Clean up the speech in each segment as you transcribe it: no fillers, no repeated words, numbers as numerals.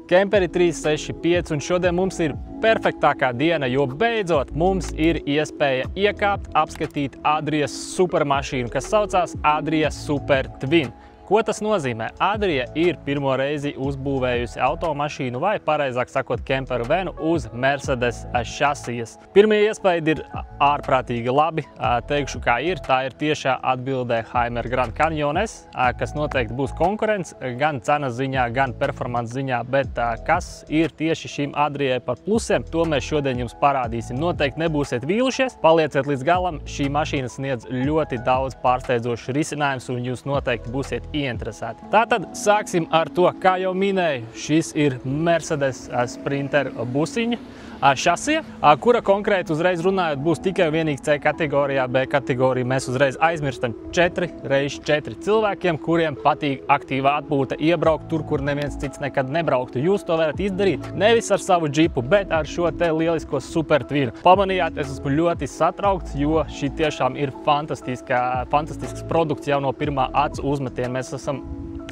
Kemperi 365 un šodien mums ir perfektākā diena, jo beidzot mums ir iespēja iekāpt, apskatīt Adrijas supermašīnu, kas saucās Adrija Super Twin. Ko tas nozīmē? Adrija ir pirmo reizi uzbūvējusi automašīnu vai, pareizāk sakot, kemperu venu uz Mercedes šasijas. Pirmie iespēja ir ārprātīgi labi. Teikšu, kā ir. Tā ir tiešā atbildē Hymer Grand Canyon S, kas noteikti būs konkurence gan cenas ziņā, gan performance ziņā, bet kas ir tieši šīm Adrijai par plusiem, to mēs šodien jums parādīsim. Noteikti nebūsiet vīlušies, palieciet līdz galam. Šī mašīna sniedz ļoti daudz pārsteidzošu risinājumus un jūs noteikti būsiet ieinteresēti. Tātad sāksim ar to, kā jau minēju, šis ir Mercedes Sprinter busiņa šasija, kura konkrēti uzreiz runājot būs tikai vienīgi C kategorijā. B kategoriju mēs uzreiz aizmirstam 4x4 cilvēkiem, kuriem patīk aktīvā atpūta, iebraukt tur, kur neviens cits nekad nebrauktu. Jūs to varat izdarīt nevis ar savu džipu, bet ar šo te lielisko Super Twin. Pamanījāt, es esmu ļoti satraukts, jo šī tiešām ir fantastisks produkts jau no pirmā acu uzmetiena. Mēs esam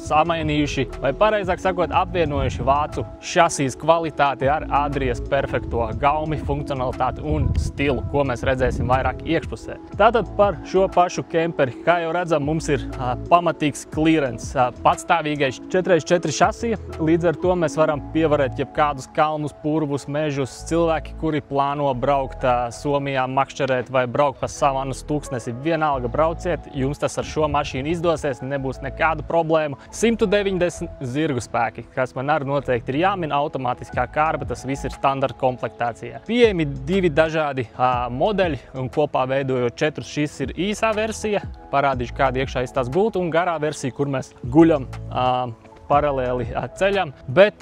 samainījuši, vai pareizāk sakot, apvienojuši vācu šasijas kvalitāti ar Adrijas perfekto gaumi, funkcionalitāti un stilu, ko mēs redzēsim vairāk iekšpusē. Tātad par šo pašu kemperi, kā jau redzam, mums ir pamatīgs clearance, patstāvīgais 4x4 šasija, līdz ar to mēs varam pievarēt jebkādus kalnus, purvus, mežus, cilvēki, kuri plāno braukt Somijā, makšķerēt vai braukt pa Savanas tūkstnesi, vienalga brauciet, jums tas ar šo mašīnu izdosies, nebūs nekādu problēmu. 190 zirgu spēki, kas man arī noteikti ir jāmin, automātiskā kārba, tas viss ir standarta komplektācijā. Pieejami divi dažādi modeļi un kopā veidojot 4. Šis ir īsā versija, parādīšu, kāda iekšā izstās gulta, un garā versija, kur mēs guļam paralēli ceļam, bet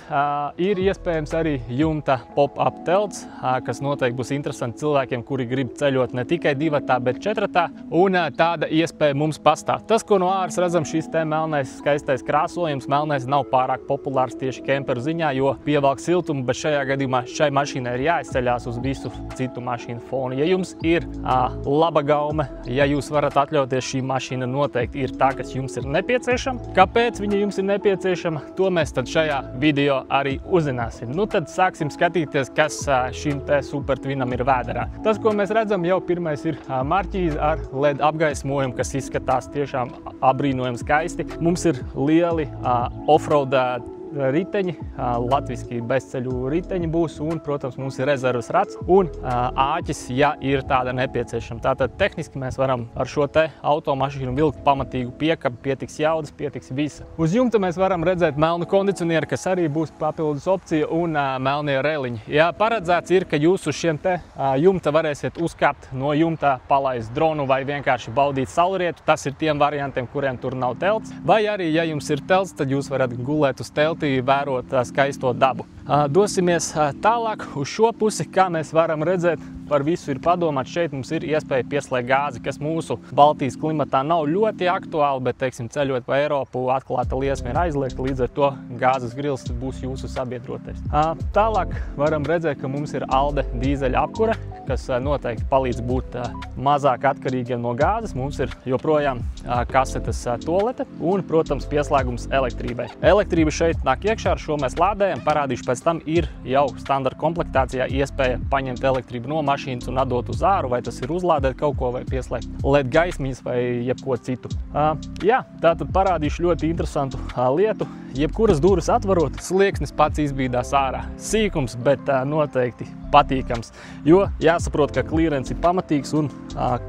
ir iespējams arī jumta pop-up telts, kas noteikti būs interesanti cilvēkiem, kuri grib ceļot ne tikai 2, bet 4, un tāda iespēja mums pastāv. Tas, ko no āras redzam, šis te melnais skaistais krāsojums, melnais nav pārāk populārs tieši kemperu ziņā, jo pievelk siltumu, bet šajā gadījumā šai mašīnai ir jāizceļās uz visu citu mašīnu fonu. Ja jums ir laba gaume, ja jūs varat atļauties, šī mašīna noteikti ir tā, kas jums ir nepieciešama. Kāpēc viņa jums ir nepieciešama? To mēs tad šajā video arī uzzināsim. Nu tad sāksim skatīties, kas šim te Super Twinam ir vēderā. Tas, ko mēs redzam, jau pirmais ir marķīze ar LED apgaismojumu, kas izskatās tiešām apbrīnojami skaisti. Mums ir lieli offroad riteņi, latviski bezceļu riteņi būs, un, protams, mums ir rezerves rats un āķis, ja ir tāda nepieciešama. Tātad tehniski mēs varam ar šo te automašīnu vilkt pamatīgu piekabi, pietiks jaudas, pietiks visa. Uz jumta mēs varam redzēt melnu kondicionieru, kas arī būs papildus opcija, un melnie reliņi. Ja paredzēts ir, ka jūs uz šiem te jumta varēsiet uzkāpt no jumta, palaist dronu vai vienkārši baudīt saulrietu, tas ir tiem variantiem, kuriem tur nav telts. Vai arī, ja jums ir telts, tad jūs varat gulēt uz telti, vērot skaisto dabu. Dosimies tālāk uz šo pusi, kā mēs varam redzēt, par visu ir padomāts. Šeit mums ir iespēja pieslēgt gāzi, kas mūsu Baltijas klimatā nav ļoti aktuāli, bet, teiksim, ceļot pa Eiropu, atklāta liesma ir aizliegta, līdz ar to gāzes grils būs jūsu sabiedrotais. Tālāk varam redzēt, ka mums ir Alde dīzeļa apkure, kas noteikti palīdz būt mazāk atkarīgiem no gāzes. Mums ir joprojām kasetes tolete un, protams, pieslēgums elektrībai. Elektrība šeit nāk iekšā, ar šo mēs lādējam, parādīšu pēc tam ir jau standarta komplektācijā iespēja paņemt elektrību no mašīnas un atdot uz āru, vai tas ir uzlādēt kaut ko vai pieslēgt LED gaismiņas vai jebko citu. Jā, tātad parādīšu ļoti interesantu lietu. Jebkuras durvis atvarot, slieksnis pats izbīdās ārā. Sīkums, bet noteikti patīkams, jo jāsaprot, ka clearance ir pamatīgs un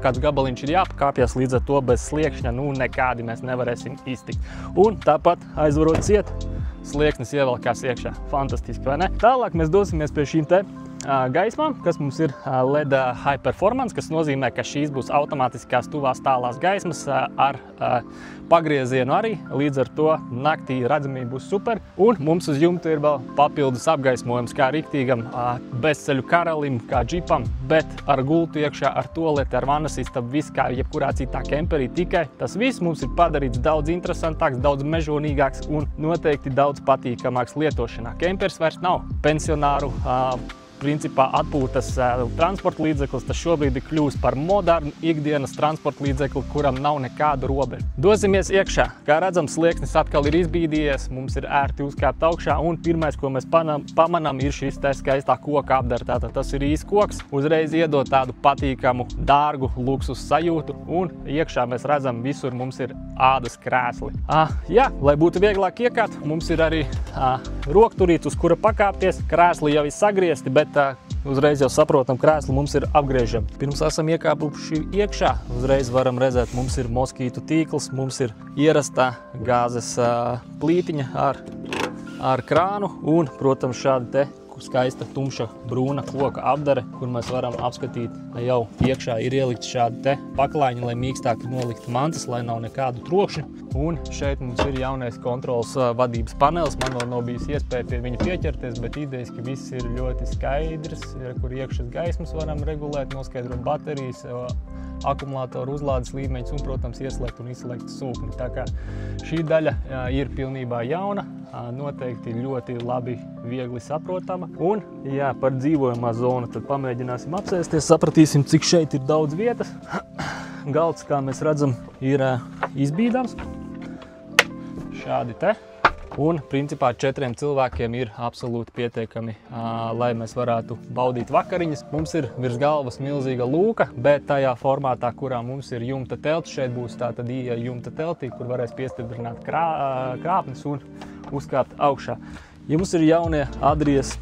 kāds gabaliņš ir jāpakāpjas, līdz ar to bez sliekšņa nekādi mēs nevarēsim iztikt. Un tāpat aizvarot ciet, slieksnis ievelkās iekšā. Fantastiski, vai ne? Tālāk mēs dosimies pie šīm te gaismām, kas mums ir LED High Performance, kas nozīmē, ka šīs būs automātiskās tuvās tālās gaismas ar pagriezienu arī, līdz ar to naktī redzamība būs super. Un mums uz jumta ir vēl papildus apgaismojums, kā riktīgam bezceļu karalim, kā džipam, bet ar gultu iekšā, ar toleti, ar vannas istabu, viss kā jebkurā citā kemperī, tikai tas viss mums ir padarīts daudz interesantāks, daudz mežonīgāks un noteikti daudz patīkamāks lietošanā. Kempers vairs nav pensionāru principā atpūtas transporta līdzeklis, tas šobrīd ir kļūst par modernu ikdienas transporta līdzekli, kuram nav nekādu robežu. Dosimies iekšā. Kā redzam, slieksnis atkal ir izbīdījies, mums ir ērti uzkāpt augšā, un pirmais, ko mēs pamanām, ir šis te skaistā koka apdara. Tātad tas ir īsts koks, uzreiz iedod tādu patīkamu, dārgu luksus sajūtu, un iekšā mēs redzam, visur mums ir ādas krēsli. Jā, lai būtu vieglāk iekāpt, mums ir arī rokturīts, uz kura pakāpties. Krēsli jau ir sagriezti, bet uzreiz jau saprotam, krēsli mums ir apgriežami. Pirms esam iekāpuši iekšā, uzreiz varam redzēt, mums ir moskītu tīkls, mums ir ierastā gāzes plītiņa ar krānu un, protams, šādi te skaista tumša brūna koka apdare, kur mēs varam apskatīt, jau iekšā ir ielikt šādi te paklājiņi, lai mīkstāk nolikt mantas, lai nav nekādu trokšņu. Un šeit mums ir jaunais kontrols vadības panelis. Man vēl nav bijis iespēja pie viņa pieķerties, bet idejiski viss ir ļoti skaidrs, kur iekšas gaismas varam regulēt, noskaidrot baterijas, akumulātoru uzlādes līmeņus un, protams, ieslēgt un izslēgt sūkni. Tā kā šī daļa ir pilnībā jauna, noteikti ļoti labi, viegli saprotama. Un, jā, par dzīvojamā zonu tad pamēģināsim apsēsties, sapratīsim, cik šeit ir daudz vietas. Galds, kā mēs redzam, ir izbīdams. Šādi te. Un, principā, 4 cilvēkiem ir absolūti pietiekami, lai mēs varētu baudīt vakariņas. Mums ir virs galvas milzīga lūka, bet tajā formātā, kurā mums ir jumta telts, šeit būs tātad ieeja jumta teltī, kur varēs piestiprināt krāpnes un uzkāpt augšā. Jums ir jaunie Adrijas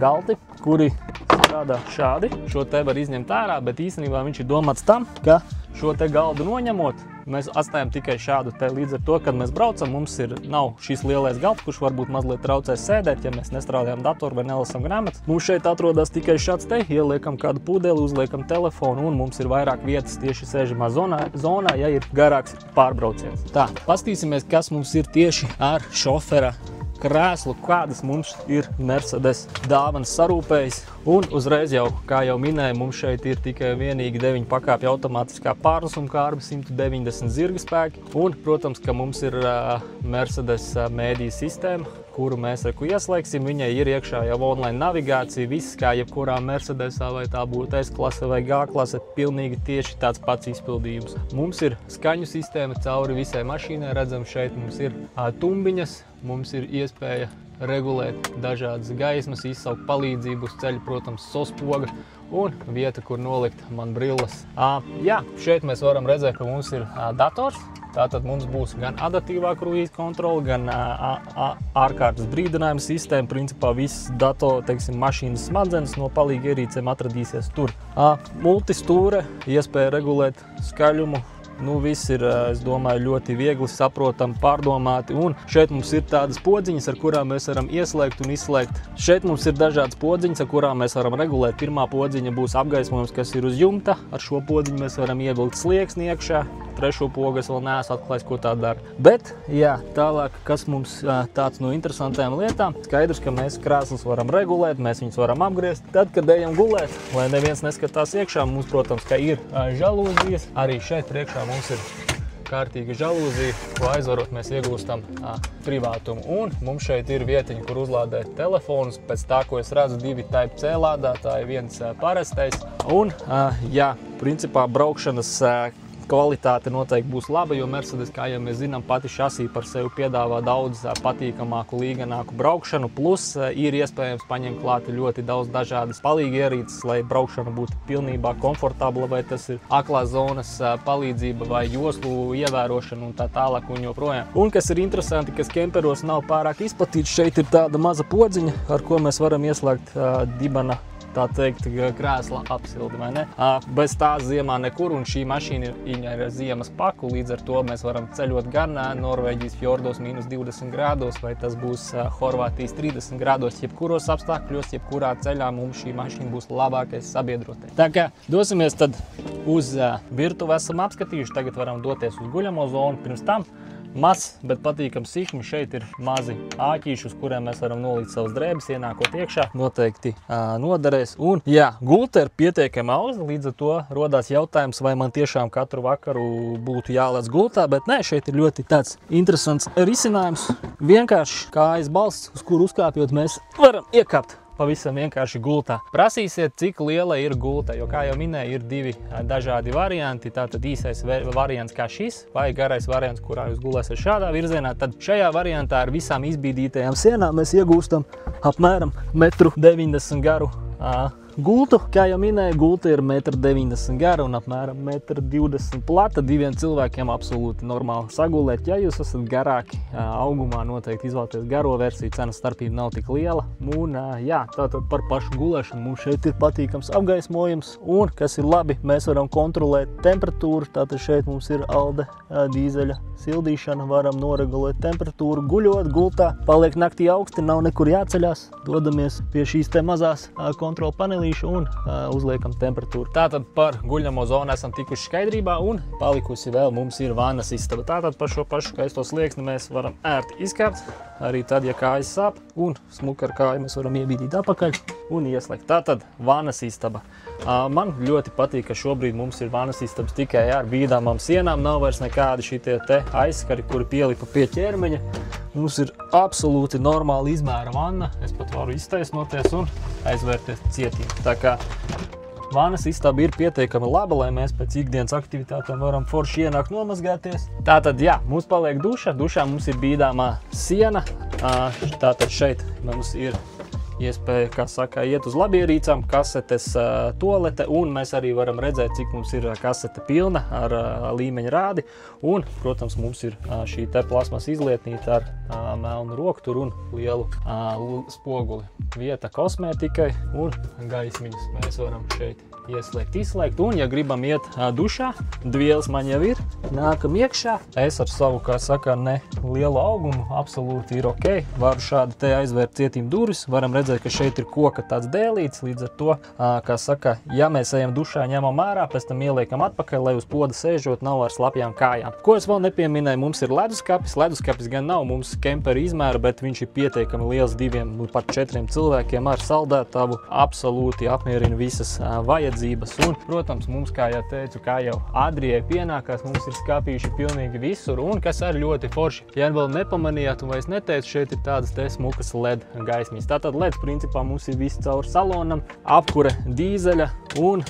galti, kuri strādā šādi. Šo te var izņemt ārā, bet īstenībā viņš ir domāts tam, ka šo te galdu noņemot, mēs atstājam tikai šādu te. Līdz ar to, kad mēs braucam, mums nav šis lielais galds, kurš varbūt mazliet traucēs sēdēt, ja mēs nestrādājam datoru vai nelasam grāmatas. Mums šeit atrodas tikai šāds te, ieliekam kādu pudeli, uzliekam telefonu un mums ir vairāk vietas tieši sēžamā zonā, ja ir garāks pārbrauciens. Tā, pastīsimies, kas mums ir tieši ar šofera krēslu, kādas mums ir Mercedes dāvanas sarūpējis. Un uzreiz jau, kā jau minēju, mums šeit ir tikai vienīgi 9 pakāpju automātiskā pārnesuma kārba, 190 zirga spēki. Un, protams, ka mums ir Mercedes mēdīju sistēma, kuru mēs ieslēgsim. Viņai ir iekšā jau online navigācija, viss kā jebkurā Mercedesā, vai tā būtu S-klase vai G-klase, pilnīgi tieši tāds pats izpildījums. Mums ir skaņu sistēma cauri visai mašīnai, redzam, šeit mums ir tumbiņas, mums ir iespēja regulēt dažādas gaismas, izsaukt palīdzību uz ceļa, protams, sospoga un vieta, kur nolikt man brilles. Jā, šeit mēs varam redzēt, ka mums ir dators. Tātad mums būs gan adaptīvā kruīza kontrole, gan ārkārtas brīdinājuma sistēma. Principā viss mašīnas smadzenes no palīga ierīcēm atradīsies tur. Multistūre, iespēja regulēt skaļumu. Viss ir, es domāju, ļoti viegli saprotam, pārdomāti. Un šeit mums ir tādas podziņas, ar kurām mēs varam ieslēgt un izslēgt. Šeit mums ir dažādas podziņas, ar kurām mēs varam regulēt. Pirmā podziņa būs apgaismojums, kas ir uz jumta. Ar šo podziņu mēs varam ievilkt slieksni iekšā. Trešo pogu es vēl neesmu atklājis, ko tā dara. Bet, jā, tālāk, kas mums tāds no interesantām lietām, skaidrs, ka mēs krēslus varam regulēt, mēs viņus varam apgriezt. Tad, kad ejam gulēt, lai neviens neskatās iekšā, mums, protams, ka ir žalūzijas. Arī šeit priekšā mums ir kārtīga žalūzija, ko aizvarot mēs iegūstam privātumu. Un mums šeit ir vietiņa, kur uzlādēt telefonus. Pēc tā, ko es redzu, 2 Type-C lādētāji, viens parastais. Un, jā, principā braukšanas kvalitāte noteikti būs laba, jo Mercedes, kā jau mēs zinām, pati šasī par sevi piedāvā daudz patīkamāku, līganāku braukšanu, plus ir iespējams paņemt klāti ļoti daudz dažādas palīga ierīces, lai braukšana būtu pilnībā komfortabla, vai tas ir aklās zonas palīdzība vai joslu ievērošana un tā tālāk un joprojām. Un kas ir interesanti, kas kemperos nav pārāk izplatīts, šeit ir tāda maza podziņa, ar ko mēs varam ieslēgt dibana, tā teikt, krēsla apsildi, vai ne? Bez tā ziemā nekur, un šī mašīna ir ziemas paku, līdz ar to mēs varam ceļot gan Norvēģijas fjordos -20 grādos, vai tas būs Horvātijas 30 grādos, jebkuros apstākļos, jebkurā ceļā mums šī mašīna būs labākais sabiedrotais. Tā kā dosimies tad uz virtuvi esam apskatījuši, tagad varam doties uz guļamo zonu. Pirms tam mazs, bet patīkams sīkumi. Šeit ir mazi āķīši, uz kuriem mēs varam nolikt savas drēbes, ienākot iekšā. Noteikti noderēs. Un, jā, gulta ir pietiekami augsta, līdz ar to rodās jautājums, vai man tiešām katru vakaru būtu jālec gultā, bet nē, šeit ir ļoti tāds interesants risinājums. Vienkārši kājas balsts, uz kuru uzkāpjot, mēs varam iekāpt pavisam vienkārši gultā. Prasīsiet, cik liela ir gulta, jo, kā jau minēju, ir divi dažādi varianti. Tātad īsais variants kā šis, vai garais variants, kurā jūs gulēsiet šādā virzienā. Tad šajā variantā ar visām izbīdītajām sienām mēs iegūstam apmēram 1,90 m garu gultu. Kā jau minēju, gulta ir 1,90 m gara un apmēram 1,20 m plata. Diviem cilvēkiem absolūti normāli sagulēt. Ja jūs esat garāki augumā, noteikti izvēlēties garo versiju, cenas starpība nav tik liela. Un jā, tātad par pašu gulēšanu mums šeit ir patīkams apgaismojums, un, kas ir labi, mēs varam kontrolēt temperatūru. Tātad šeit mums ir ALDE dīzeļa sildīšana, varam noregulēt temperatūru. Guļot gultā, paliek naktī augsti, nav nekur jāceļās. Dodamies pie šīs te mazās kontrola panelīša un uzliekam temperatūru. Tātad par guļamo zonu esam tikuši skaidrībā, un palikusi vēl mums ir vannas istaba. Tātad par šo pašu skaisto slieksni mēs varam ērti izkāpt, arī tad, ja kājas sāp, un smuki ar kāju mēs varam iebīdīt apakaļ un ieslēgt. Tātad vannas istaba. Man ļoti patīk, ka šobrīd mums ir vannas istabas tikai ar bīdāmām sienām, nav vairs nekādi šitie te aizskari, kuri pielipa pie ķermeņa. Mums ir absolūti normāla izmēra vanna, es pat varu iztaisnoties un aizvērties cietīgi. Tā kā vannas istaba ir pietiekami laba, lai mēs pēc ikdienas aktivitātēm varam forši ienākt nomazgāties. Tātad, jā, mums paliek duša. Dušā mums ir bīdāmā siena. Tātad šeit mums ir iespēja, kā saka, iet uz labierīcām, kasetes, tualete, un mēs arī varam redzēt, cik mums ir kasete pilna ar līmeņa rādi. Un, protams, mums ir šī te plasmas izlietnīta ar melnu rokturu un lielu spoguli. Vieta kosmētikai un gaismiņas mēs varam šeit ieslēgt, izslēgt. Un, ja gribam iet dušā, dvielas man jau ir, nākam iekšā. Es ar savu, kā saka, ne lielu augumu absolūti ir ok. Varu šādi te aizvērt cietīm durvis, varam redzēt, ka šeit ir koka tāds dēlīts, līdz ar to, kā saka, ja mēs ejam dušā, ņemam ārā, pēc tam ieliekam atpakaļ, lai uz poda sēžot nav ar slapjām kājām. Ko es vēl nepieminēju, mums ir leduskapis. Leduskapis gan nav mums kempera izmēra, bet viņš ir pietiekami liels 2, pat 4 cilvēkiem ar saldētavu, absolūti apmierina visas vajadzības. Un, protams, mums, kā jau teicu, kā jau Adrijai pienākās, mums ir skapīši pilnīgi visur, un kas arī ļoti forši. Ja vēl nepamanījāt un vairs neteicu, šeit ir tādas te smukas LED gaismiņas. Tātad LEDs principā mums ir viss caur salonam, apkure dīzeļa, un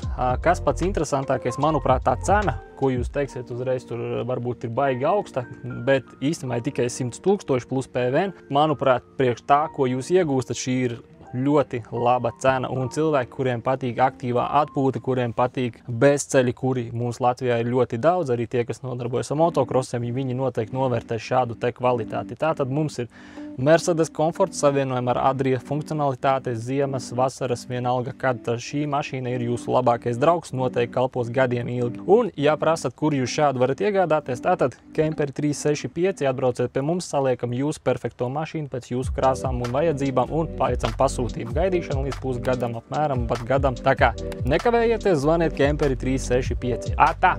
kas pats interesantākais, manuprāt, tā cena, ko jūs teiksiet uzreiz, tur varbūt ir baigi augsta, bet īstenībā tikai 100 000 plus PVN. Manuprāt, priekš tā, ko jūs iegūstat, šī ir ļoti laba cena, un cilvēki, kuriem patīk aktīvā atpūta, kuriem patīk bezceļi, kuri mums Latvijā ir ļoti daudz, arī tie, kas nodarbojas ar motokrosiem, viņi noteikti novērtē šādu te kvalitāti. Tātad mums ir Mercedes komforts savienojam ar Adrija funkcionalitāti, ziemas, vasaras, vienalga, kad šī mašīna ir jūsu labākais draugs, noteikti kalpos gadiem ilgi. Un, ja prasat, kur jūs šādu varat iegādāties, tātad Kemperi 365, atbrauciet pie mums, saliekam jūsu perfekto mašīnu pēc jūsu krāsām un vajadzībām un paicam pasūtījumu gaidīšanu līdz pusgadam apmēram, pat gadam. Tā kā nekavējieties, zvaniet Kemperi 365. Atā!